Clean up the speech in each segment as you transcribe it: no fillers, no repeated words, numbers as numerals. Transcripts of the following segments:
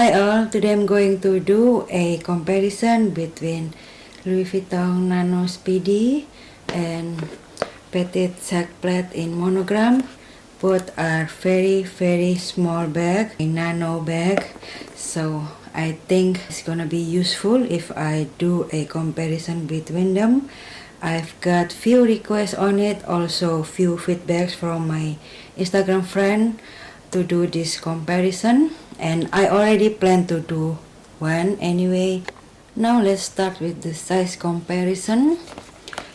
Hi all, today I'm going to do a comparison between Louis Vuitton Nano Speedy and Petit Sac Plat in monogram. Both are very small bag, a nano bag, so I think it's gonna be useful if I do a comparison between them. I've got few requests on it, also few feedbacks from my Instagram friend to do this comparison, and I already plan to do one anyway. Now let's start with the size comparison.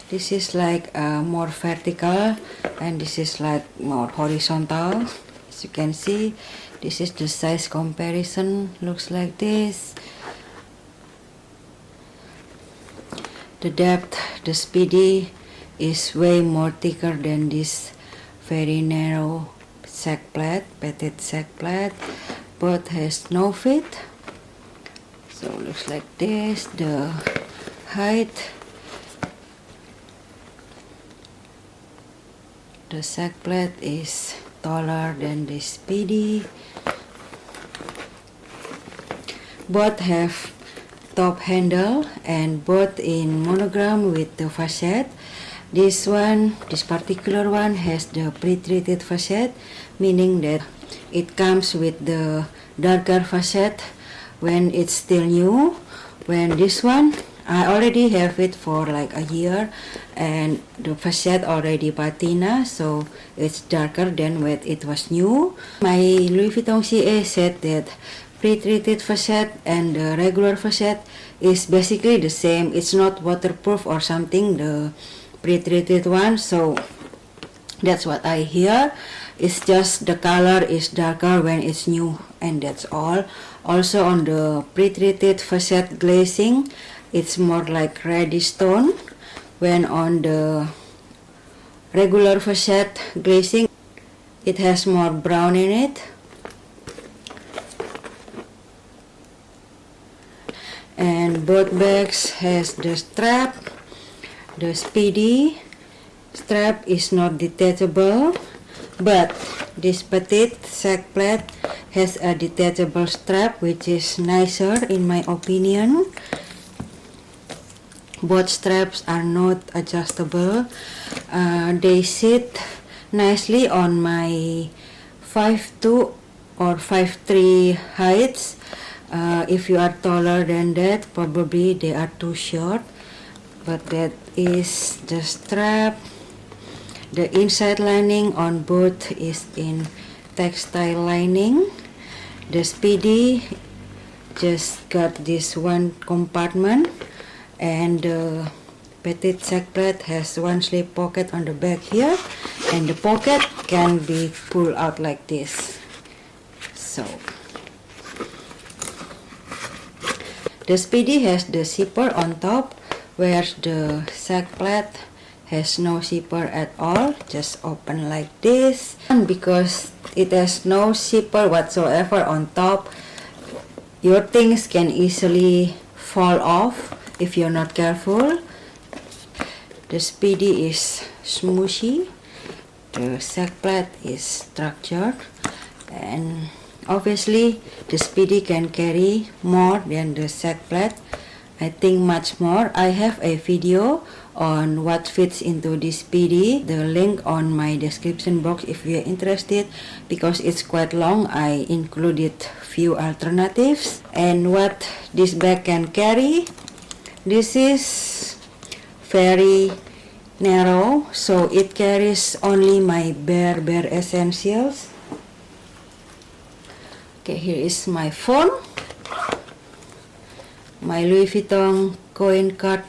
This is like more vertical and this is like more horizontal. As you can see, this is the size comparison, looks like this. The depth, the Speedy is way more thicker than this very narrow Sac Plat, Petit Sac Plat. Both has no fit, so looks like this. The height, the Sac Plat is taller than the Speedy. Both have top handle and both in monogram with the facette. This particular one has the pre-treated facette, meaning that it comes with the darker facette when it's still new. When this one, I already have it for like a year and the facette already patina, so it's darker than when it was new. My Louis Vuitton CA said that pre-treated facette and the regular facette is basically the same. It's not waterproof or something, the pre-treated one, so that's what I hear. It's just the color is darker when it's new, and that's all. Also on the pre-treated facette glazing, it's more like reddish tone, when on the regular facette glazing it has more brown in it. And both bags has the strap. The Speedy strap is not detachable, but this Petit Sac Plat has a detachable strap, which is nicer in my opinion. Both straps are not adjustable. They sit nicely on my 5'2" or 5'3" heights. If you are taller than that, probably they are too short, but that is the strap. The inside lining on both is in textile lining. The Speedy just got this one compartment, and the Petit Sac Plat has one slip pocket on the back here, and the pocket can be pulled out like this. So the Speedy has the zipper on top, whereas the Sac Plat has no zipper at all, just open like this. And because it has no zipper whatsoever on top, your things can easily fall off if you're not careful. The Speedy is smooshy, the Sac Plat is structured, and obviously the Speedy can carry more than the Sac Plat. I think much more. I have a video on what fits into this Speedy, the link on my description box if you're interested, because it's quite long. I included few alternatives. And what this bag can carry, this is very narrow, so it carries only my bare essentials. Okay, here is my phone, my Louis Vuitton coin card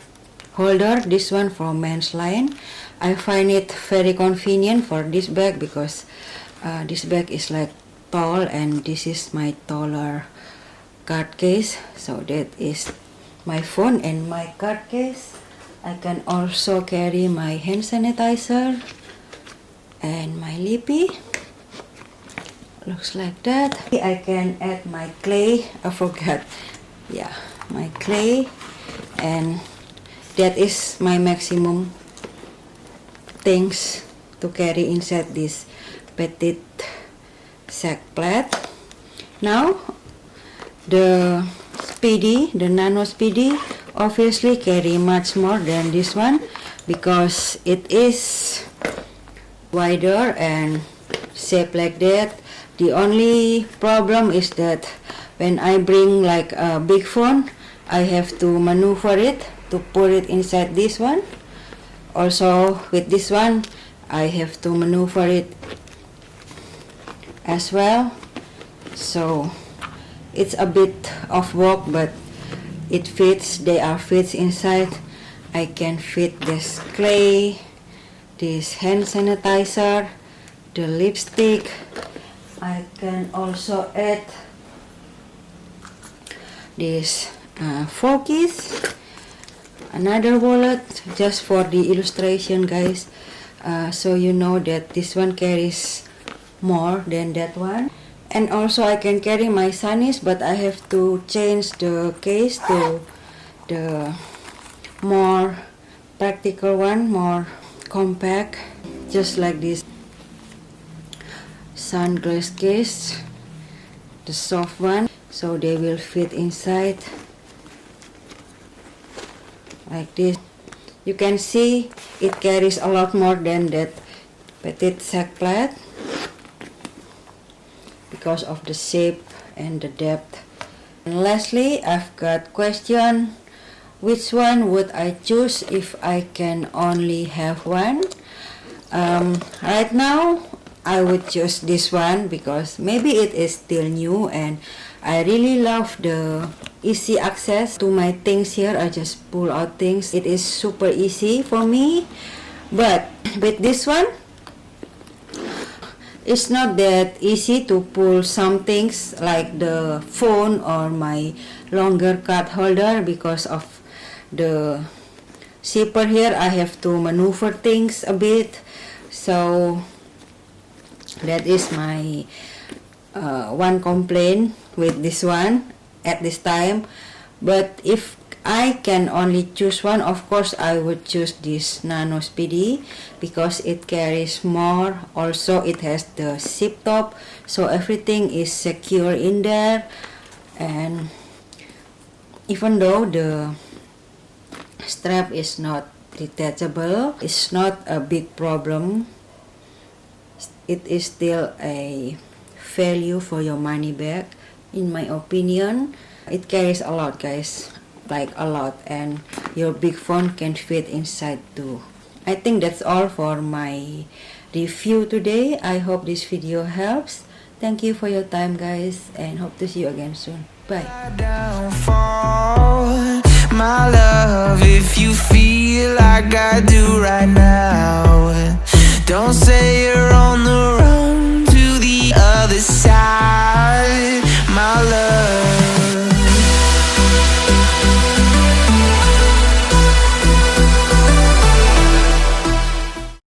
holder, this one from Men's Line. I find it very convenient for this bag because this bag is like tall, and this is my taller card case, so that is my phone and my card case. I can also carry my hand sanitizer and my lippy. Looks like that. I can add my clay. I forgot. Yeah, my clay, and that is my maximum things to carry inside this Petit Sac Plat. Now The Speedy, the Nano Speedy, obviously carry much more than this one because it is wider and shaped like that. The only problem is that when I bring like a big phone, I have to maneuver it to put it inside this one. Also with this one, I have to maneuver it as well. So it's a bit of work, but it fits. They are fits inside. I can fit this clay, this hand sanitizer, the lipstick. I can also add this 4 keys, another wallet just for the illustration, guys, so you know that this one carries more than that one. And also I can carry my sunnies, but I have to change the case to the more practical one, more compact, just like this sunglass case, the soft one, so they will fit inside like this. You can see it carries a lot more than that Petit Sac Plat because of the shape and the depth. And lastly, I've got question, which one would I choose if I can only have one? Right now I would choose this one because maybe it is still new and I really love the easy access to my things here. I just pull out things. It is super easy for me. But with this one, it's not that easy to pull some things like the phone or my longer card holder because of the zipper here. I have to maneuver things a bit. So that is my one complaint with this one at this time. But if I can only choose one, of course I would choose this Nano Speedy because it carries more. Also it has the zip top, so everything is secure in there. And even though the strap is not detachable, it's not a big problem. It is still a value for your money back, in my opinion. It carries a lot, guys, like a lot, and your big phone can fit inside too. I think that's all for my review today. I hope this video helps. Thank you for your time, guys, and hope to see you again soon. Bye. My love, if you feel like I do right now, don't say you're